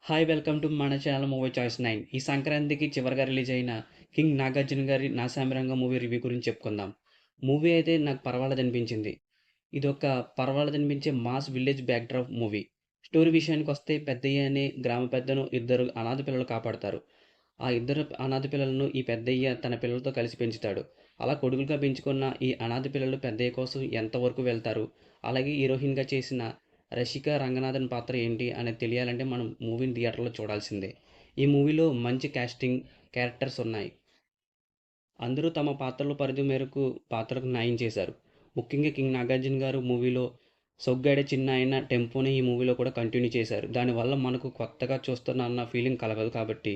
Hi! Welcome to మన channel movie choice 9. ఈ సంక్రాంతికి చివరగా రిలీజ్ అయిన 'కింగ్ నాగార్జున' గారి 'నా సామిరంగ' మూవీ రివ్యూ గురించి చెప్పుకుందాం. మూవీ అయితే నాకు పర్వాలేదనిపించింది. ఇదొక పర్వాలేదనిపించే mass village backdrop movie. Story విషయానికొస్తే పెద్దయ్య అనే గ్రామ పెద్దను ఇద్దరు అనాథ పిల్లలు కాపాడతారు. ఆ ఇద్దరు అనాథ పిల్లలను ఈ పెద్దయ్య తన పిల్లలతో కలిసి పెంచుతాడు. అలా కొడుకులుగా పెంచుకున్న ఈ అనాథ పిల్లలు పెద్దయ్య కోసం ఎంతవరకు వెళ్తారు? అలాగే హీరోయిన్‌గా చేసిన రషిక రంగనాథన్ పాత్ర ఏంటి అనేది తెలియాలంటే మనం మూవీని థియేటర్‌లో చూడాల్సిందే. ఈ మూవీలో మంచి కాస్టింగ్, క్యారెక్టర్స్ ఉన్నాయి. అందరూ తమ పాత్రల పరిధి మేరకు పాత్రకు న్యాయం చేశారు. ముఖ్యంగా 'కింగ్ నాగార్జున' గారు మూవీలో 'సొగ్గాడే చిన్నాయన' టెంపోని ఈ మూవీలో కూడా కంటిన్యూ చేశారు. దానివల్ల మనకు కొత్తగా చూస్తున్నా అన్న ఫీలింగ్ కలగదు కాబట్టి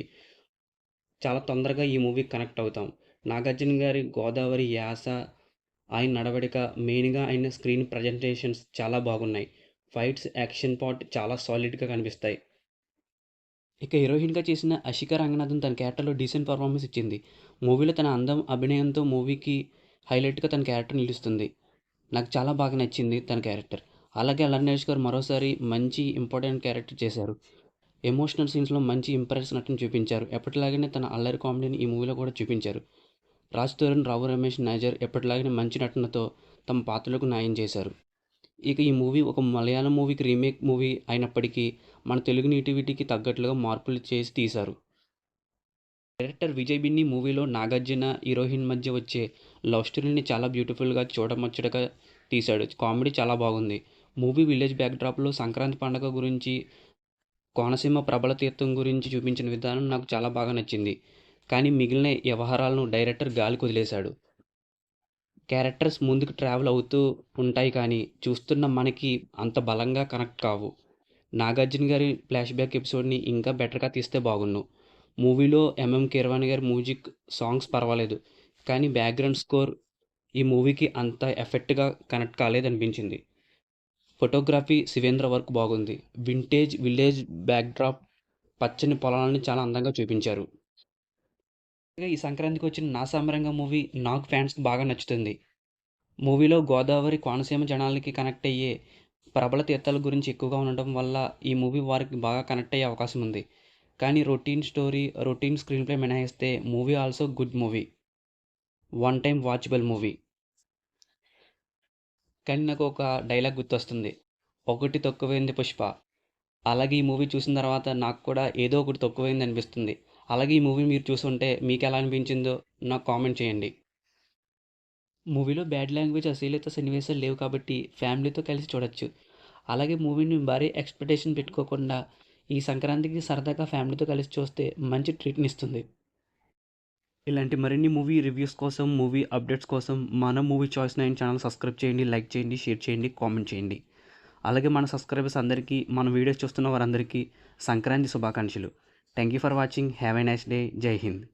చాలా తొందరగా ఈ మూవీకి కనెక్ట్ అవుతాం. నాగార్జున గారి గోదావరి యాస, ఆయన నడవడిక, మెయిన్‌గా ఆయన స్క్రీన్ ప్రజెంటేషన్స్ చాలా బాగున్నాయి. ఫైట్స్, యాక్షన్ పార్ట్ చాలా సాలిడ్‌గా కనిపిస్తాయి. ఇక హీరోయిన్‌గా చేసిన 'అషిక రంగనాథన్' తన క్యారెక్టర్‌లో డీసెంట్ పెర్ఫార్మన్స్ ఇచ్చింది. మూవీలో తన అందం, అభినయంతో మూవీకి హైలైట్‌గా తన క్యారెక్టర్ నిలుస్తుంది. నాకు చాలా బాగా నచ్చింది తన క్యారెక్టర్. అలాగే అల్లరి నరేష్ గారు మరోసారి మంచి ఇంపార్టెంట్ క్యారెక్టర్ చేశారు. ఎమోషనల్ సీన్స్‌లో మంచి ఇంప్రెస్ నటన చూపించారు. ఎప్పటిలాగానే తన అల్లరి కామెడీని ఈ మూవీలో కూడా చూపించారు. రాజ్ తరుణ్, రావు రమేష్, నాజర్ ఎప్పటిలాగానే మంచి నటనతో తమ పాత్రలకు న్యాయం చేశారు. ఇక ఈ మూవీ ఒక మలయాళం మూవీకి రీమేక్ మూవీ అయినప్పటికీ మన తెలుగు నేటివిటీకి తగ్గట్లుగా మార్పులు చేసి తీశారు. డైరెక్టర్ విజయ్ బిన్ని మూవీలో నాగార్జున, హీరోయిన్ మధ్య వచ్చే లవ్ స్టోరీని చాలా బ్యూటిఫుల్‌గా చూడముచ్చటగా తీశాడు. కామెడీ చాలా బాగుంది. మూవీ విలేజ్ బ్యాక్‌డ్రాప్‌లో సంక్రాంతి పండగ గురించి, కోనసీమ ప్రబల తీర్థం గురించి చూపించిన విధానం నాకు చాలా బాగా నచ్చింది. కానీ మిగిలిన వ్యవహారాలను డైరెక్టర్ గాలికొదిలేశాడు. క్యారెక్టర్స్ ముందుకు ట్రావెల్ అవుతూ ఉంటాయి కానీ, చూస్తున్న మనకి అంత బలంగా కనెక్ట్ కావు. నాగార్జున గారి ఫ్లాష్ బ్యాక్ ఎపిసోడ్‌ని ఇంకా బెటర్‌గా తీస్తే బాగున్ను. మూవీలో ఎంఎం కీరవాణి గారి మ్యూజిక్, సాంగ్స్ పర్వాలేదు. కానీ బ్యాక్‌గ్రౌండ్ స్కోర్ ఈ మూవీకి అంత ఎఫెక్ట్‌గా కనెక్ట్ కాలేదనిపించింది. ఫోటోగ్రఫీ, శివేంద్ర వర్క్ బాగుంది. వింటేజ్ విలేజ్ బ్యాక్‌డ్రాప్, పచ్చని పొలాలను చాలా అందంగా చూపించారు. ఈ సంక్రాంతికి వచ్చిన 'నా సామిరంగ' మూవీ నాకు ఫ్యాన్స్‌కి బాగా నచ్చుతుంది. మూవీలో గోదావరి, కోనసీమ జనాలకి కనెక్ట్ అయ్యే ప్రబల తీర్థాల గురించి ఎక్కువగా ఉండటం వల్ల ఈ మూవీ వారికి బాగా కనెక్ట్ అయ్యే అవకాశం ఉంది. కానీ routine story, routine screenplay మినహాయిస్తే movie also good movie. One time watchable movie. కానీ నాకు ఒక డైలాగ్ గుర్తొస్తుంది. "ఒకటి తక్కువైంది పుష్ప." అలాగే ఈ మూవీ చూసిన తర్వాత నాకు కూడా ఏదో ఒకటి తక్కువైంది అనిపిస్తుంది. అలాగే ఈ మూవీ మీరు చూసుంటే మీకెలా అనిపించిందో నాకు కామెంట్ చేయండి. మూవీలో బ్యాడ్ లాంగ్వేజ్, అశ్లీలత సన్నివేశాలు లేవు కాబట్టి ఫ్యామిలీతో కలిసి చూడొచ్చు. అలాగే మూవీని భారీ ఎక్స్‌పెక్టేషన్ పెట్టుకోకుండా ఈ సంక్రాంతికి సరదాగా ఫ్యామిలీతో కలిసి చూస్తే మంచి ట్రీట్‌నిస్తుంది. ఇలాంటి మరిన్ని మూవీ రివ్యూస్ కోసం, మూవీ అప్డేట్స్ కోసం మన మూవీ చాయిస్ 9 ఛానల్ సబ్స్క్రైబ్ చేయండి, లైక్ చేయండి, షేర్ చేయండి, కామెంట్ చేయండి. అలాగే మన సబ్స్క్రైబర్స్ అందరికీ, మన వీడియోస్ చూస్తున్న వారందరికీ సంక్రాంతి శుభాకాంక్షలు. Thank you for watching. Have a nice day. జై హింద్.